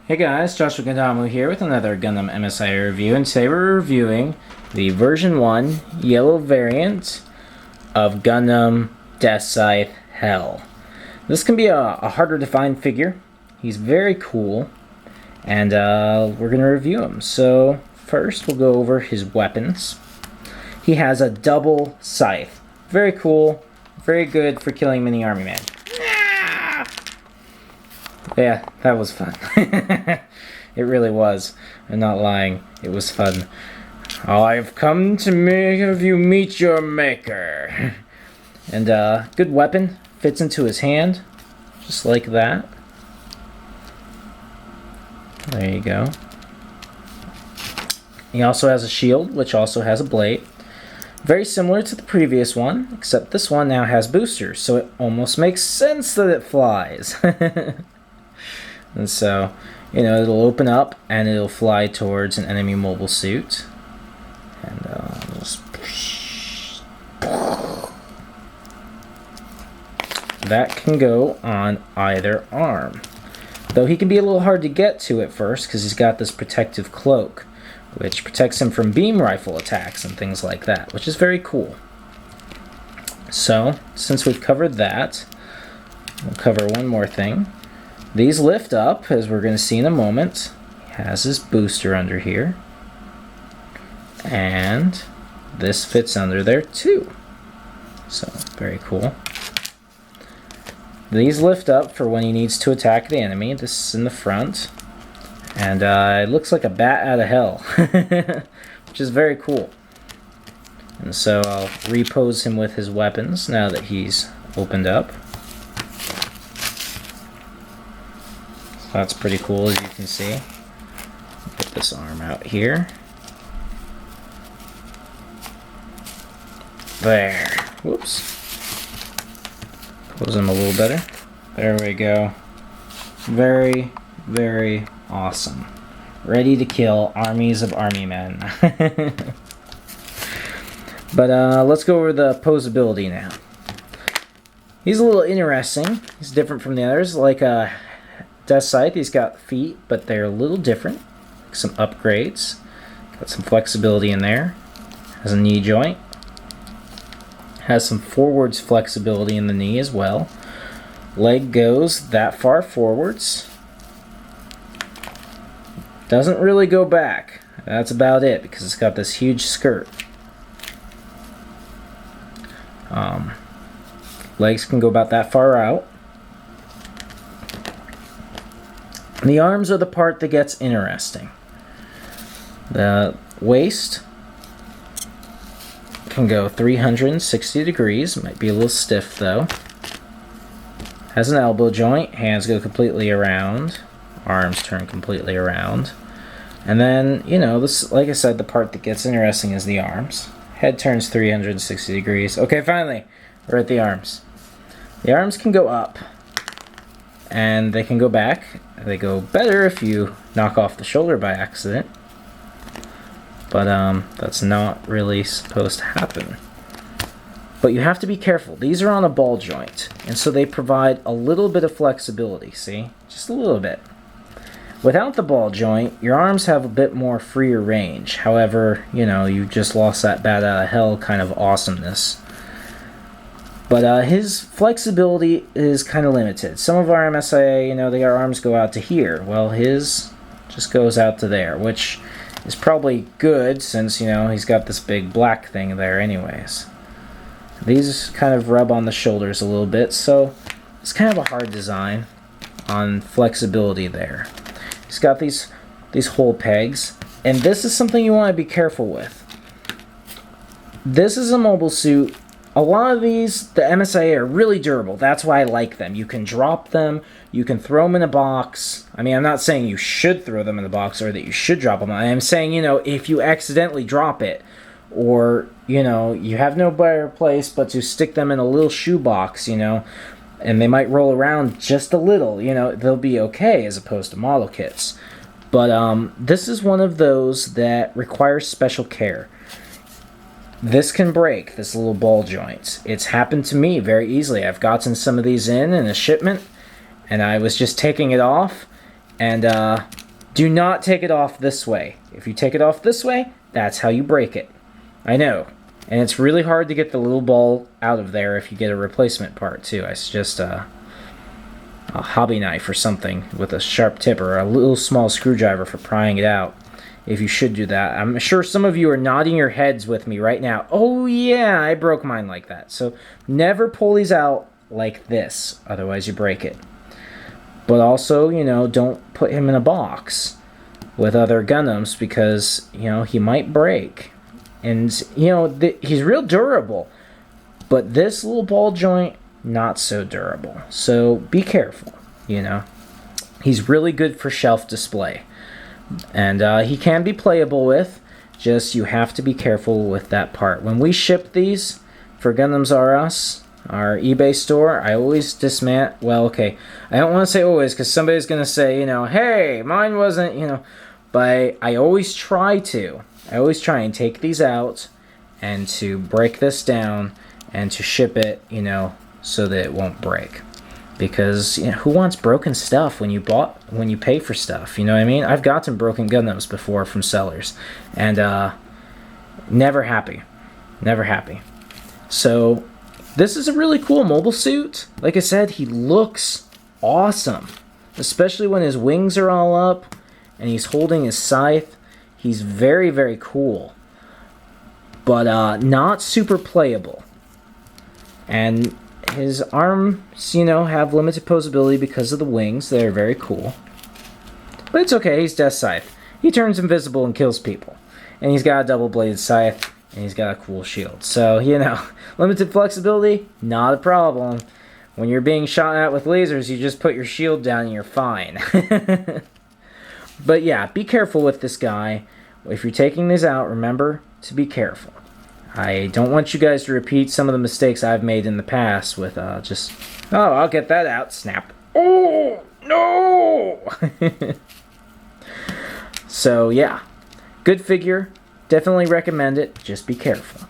Hey guys, Joshua Gundam here with another Gundam MSIA review, and today we're reviewing the version 1 yellow variant of Gundam Deathscythe Hell. This can be a harder to find figure. He's very cool, and we're going to review him. So first we'll go over his weapons. He has a double scythe. Very cool, very good for killing mini army men. Yeah, that was fun. It really was. I'm not lying. It was fun. I've come to have you meet your maker. And good weapon. Fits into his hand. Just like that. There you go. He also has a shield, which also has a blade. Very similar to the previous one, except this one now has boosters, so it almost makes sense that it flies. And so, you know, it'll open up and it'll fly towards an enemy mobile suit. And that can go on either arm. Though he can be a little hard to get to at first because he's got this protective cloak, which protects him from beam rifle attacks and things like that, which is very cool. So, since we've covered that, we'll cover one more thing. These lift up, as we're going to see in a moment. He has his booster under here. And this fits under there too. So, very cool. These lift up for when he needs to attack the enemy. This is in the front. And it looks like a bat out of hell. Which is very cool. And so I'll repose him with his weapons now that he's opened up. That's pretty cool, as you can see. Get this arm out here. There. Whoops. Close him a little better. There we go. Very, very awesome. Ready to kill armies of army men. But let's go over the posability now. He's a little interesting. He's different from the others. Like Deathscythe, he's got feet, but they're a little different. Some upgrades. Got some flexibility in there. Has a knee joint. Has some forwards flexibility in the knee as well. Leg goes that far forwards. Doesn't really go back. That's about it because it's got this huge skirt. Legs can go about that far out. The arms are the part that gets interesting. The waist can go 360 degrees. Might be a little stiff though. Has an elbow joint. Hands go completely around. Arms turn completely around. And then, you know, this, like I said, the part that gets interesting is the arms. Head turns 360 degrees. Okay, finally, we're at the arms. The arms can go up. And they can go back. They go better if you knock off the shoulder by accident. But that's not really supposed to happen. But you have to be careful. These are on a ball joint. And so they provide a little bit of flexibility, see? Just a little bit. Without the ball joint, your arms have a bit more freer range. However, you know, you just lost that bat out of hell kind of awesomeness. But his flexibility is kind of limited. Some of our MSIA, you know, their arms go out to here. Well, his just goes out to there, which is probably good since, you know, he's got this big black thing there anyways. These kind of rub on the shoulders a little bit, so it's kind of a hard design on flexibility there. He's got these hole pegs, and this is something you want to be careful with. This is a mobile suit. A lot of these, the MSIA are really durable. That's why I like them. You can drop them. You can throw them in a box. I mean, I'm not saying you should throw them in the box or that you should drop them. I'm saying, you know, if you accidentally drop it or, you know, you have no better place but to stick them in a little shoebox, you know, and they might roll around just a little, you know, they'll be okay as opposed to model kits. But this is one of those that requires special care. This can break, this little ball joint. It's happened to me very easily. I've gotten some of these in a shipment, and I was just taking it off, And do not take it off this way. If you take it off this way, that's how you break it. I know. And it's really hard to get the little ball out of there if you get a replacement part too. I suggest a hobby knife or something with a sharp tip, or a little small screwdriver for prying it out, if you should do that. I'm sure some of you are nodding your heads with me right now. Oh yeah, I broke mine like that. So never pull these out like this, otherwise you break it. But also, you know, don't put him in a box with other Gundams, because, you know, he might break. And, you know, he's real durable. But this little ball joint, not so durable. So be careful, you know. He's really good for shelf display. And he can be playable with, just you have to be careful with that part. When we ship these for Gundams R Us, our eBay store, I always dismantle. Well, okay, I don't want to say always, because somebody's going to say, you know, hey, mine wasn't, you know. But I always try and take these out and to break this down and to ship it, you know, so that it won't break. Because, you know, who wants broken stuff when you pay for stuff? You know what I mean? I've gotten broken Gundams before from sellers, and never happy. Never happy. So this is a really cool mobile suit. Like I said, he looks awesome, especially when his wings are all up and he's holding his scythe. He's very, very cool, but not super playable. And his arms, you know, have limited posability because of the wings. They're very cool. But it's okay, he's Deathscythe. He turns invisible and kills people. And he's got a double-bladed scythe, and he's got a cool shield. So, you know, limited flexibility, not a problem. When you're being shot at with lasers, you just put your shield down and you're fine. But yeah, be careful with this guy. If you're taking these out, remember to be careful. I don't want you guys to repeat some of the mistakes I've made in the past with just, oh, I'll get that out, snap. Oh, no! So, yeah. Good figure. Definitely recommend it. Just be careful.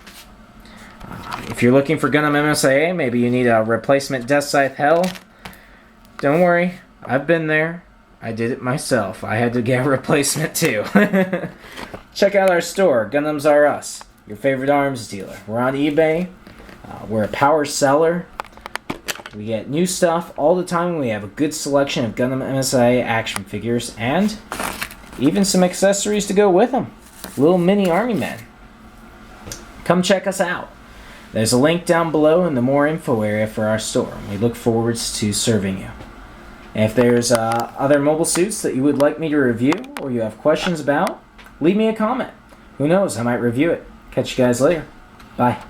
If you're looking for Gundam MSIA, maybe you need a replacement Deathscythe Hell. Don't worry. I've been there. I did it myself. I had to get a replacement too. Check out our store, Gundams R Us, your favorite arms dealer. We're on eBay. We're a power seller. We get new stuff all the time. We have a good selection of Gundam MSIA action figures and even some accessories to go with them. Little mini army men. Come check us out. There's a link down below in the more info area for our store. We look forward to serving you. And if there's other mobile suits that you would like me to review or you have questions about, leave me a comment. Who knows, I might review it. Catch you guys later. Bye.